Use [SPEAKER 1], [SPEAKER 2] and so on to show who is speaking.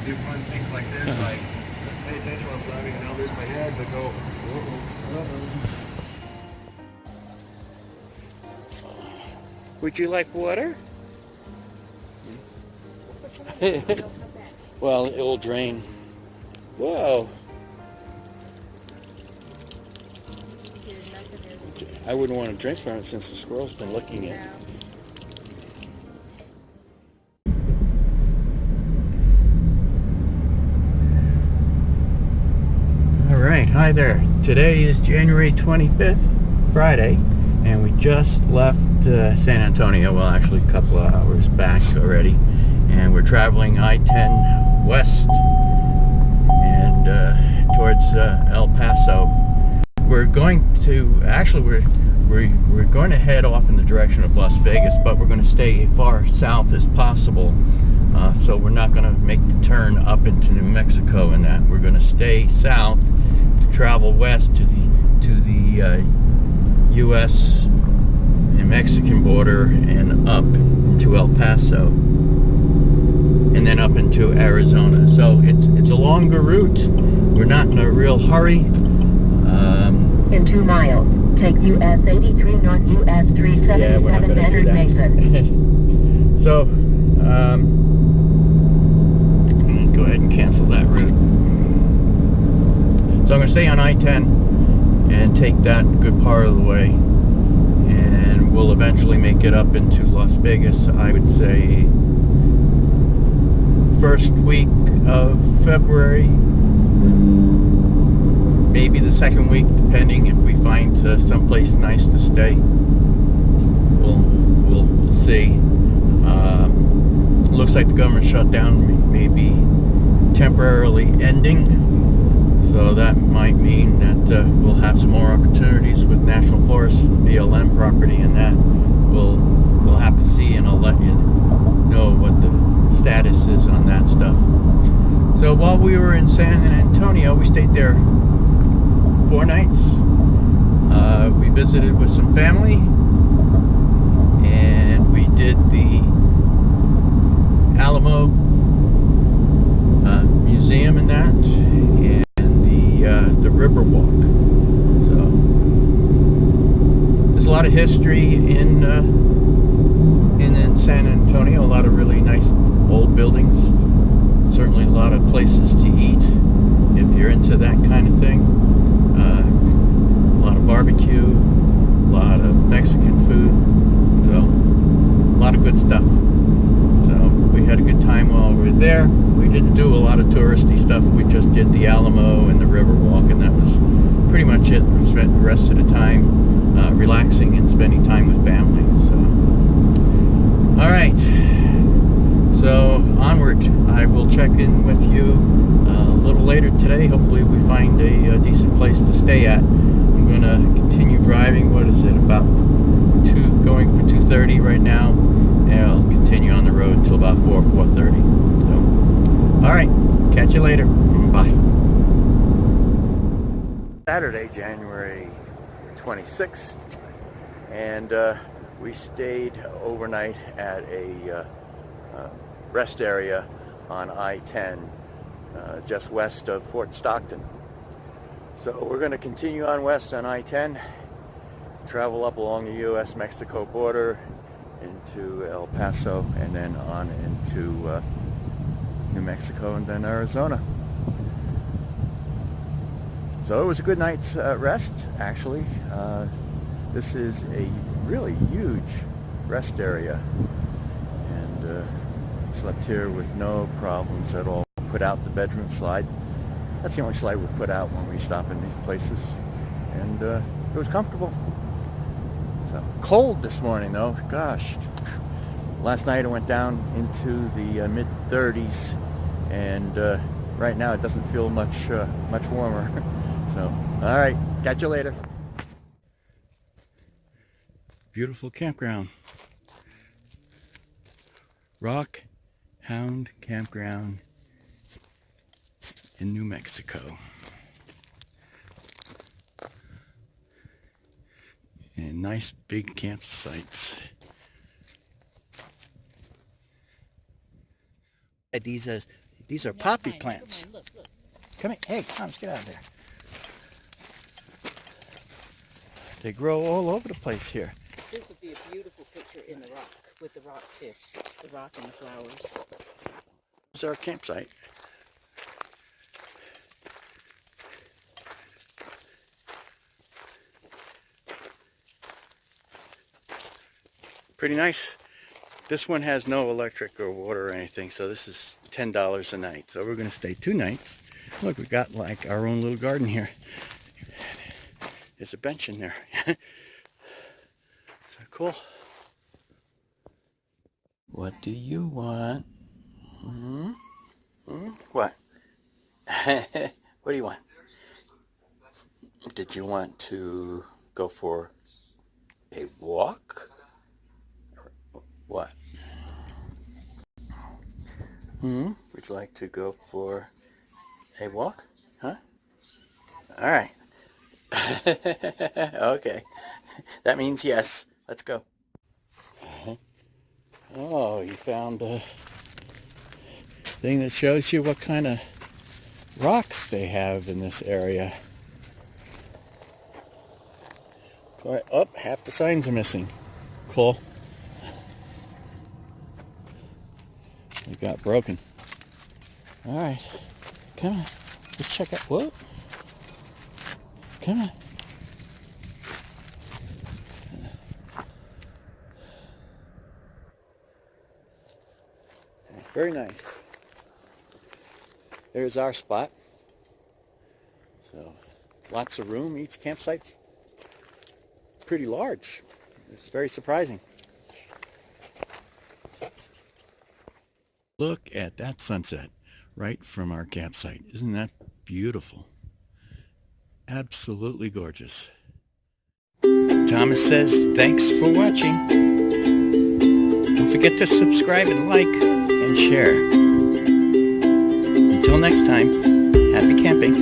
[SPEAKER 1] do fun things like this, like pay attention while I'm driving and I'll lose my head, but go,
[SPEAKER 2] Would you like water? Well, it will drain. Whoa. I wouldn't want to drink from it since the squirrel's been licking it. Alright, hi there. Today is January 25th, Friday, and we just left San Antonio, well actually a couple of hours back already, and we're traveling I-10 west and towards El Paso. We're going to, actually we're going to head off in the direction of Las Vegas, but we're going to stay as far south as possible. So we're not going to make the turn up into New Mexico and that. We're going to stay south to travel west to the U.S. and Mexican border and up to El Paso, and then up into Arizona. So it's a longer route. We're not in a real hurry.
[SPEAKER 3] In 2 miles, take US 83 North US 377 entered Mesa.
[SPEAKER 2] So, I'm going to go ahead and cancel that route. So I'm going to stay on I-10 and take that good part of the way, and we'll eventually make it up into Las Vegas, I would say first week of February, maybe the second week, depending if we find someplace nice to stay. We'll see. Looks like the government shutdown may be temporarily ending, so that might mean that we'll have some more opportunities with National Forest, BLM property, and that we'll have to see, and I'll let you know what the status is on that stuff. So while we were in San Antonio, we stayed there 4 nights. We visited with some family, and we did the Alamo museum and that, and the river walk. So there's a lot of history in San Antonio. A lot of really nice old buildings. Certainly a lot of places to eat if you're into that kind of thing. A lot of barbecue, a lot of Mexican food, so a lot of good stuff. So we had a good time while we were there. We didn't do a lot of touristy stuff. We just did the Alamo and the river walk, and that was pretty much it. We spent the rest of the time relaxing and spending time with family. So, all right. So onward. I will check in with you a little later today. Hopefully we find a decent place to stay at. I'm going to continue driving. What is it? About going for 2:30 right now. And I'll continue on the road until about 4:30. So, all right. Catch you later. Bye. Saturday, January 26th, and we stayed overnight at a rest area on I-10 just west of Fort Stockton. So we're going to continue on west on I-10, travel up along the U.S.-Mexico border into El Paso, and then on into New Mexico and then Arizona. So it was a good night's rest, actually. This is a really huge rest area, and slept here with no problems at all. Put out the bedroom slide. That's the only slide we put out when we stop in these places, and it was comfortable. So cold this morning though, gosh. Last night I went down into the mid-30s, and right now it doesn't feel much warmer. So, all right, catch you later. Beautiful campground. Rock Hound Campground in New Mexico. And nice big campsites. These These are poppy plants.
[SPEAKER 4] Look.
[SPEAKER 2] Come here. Hey, come on, let's get out of there. They grow all over the place here.
[SPEAKER 4] This would be a beautiful picture in the rock, with the rock too. The rock and the flowers.
[SPEAKER 2] This is our campsite. Pretty nice. This one has no electric or water or anything, so this is $10 a night. So we're going to stay 2 nights. Look, we got like our own little garden here. There's a bench in there. So cool. What do you want? What? What do you want? Did you want to go for a walk? What? Would you like to go for a walk? Huh? All right. Okay. That means yes. Let's go. Oh, you found a thing that shows you what kind of rocks they have in this area. Oh, half the signs are missing. Cool. They got broken. All right. Come on. Let's check out. Whoa. Come on. Very nice. There's our spot. So, lots of room. Each campsite's pretty large. It's very surprising. Look at that sunset right from our campsite. Isn't that beautiful? Absolutely gorgeous. Thomas says thanks for watching. Don't forget to subscribe and like and share. Until next time, happy camping.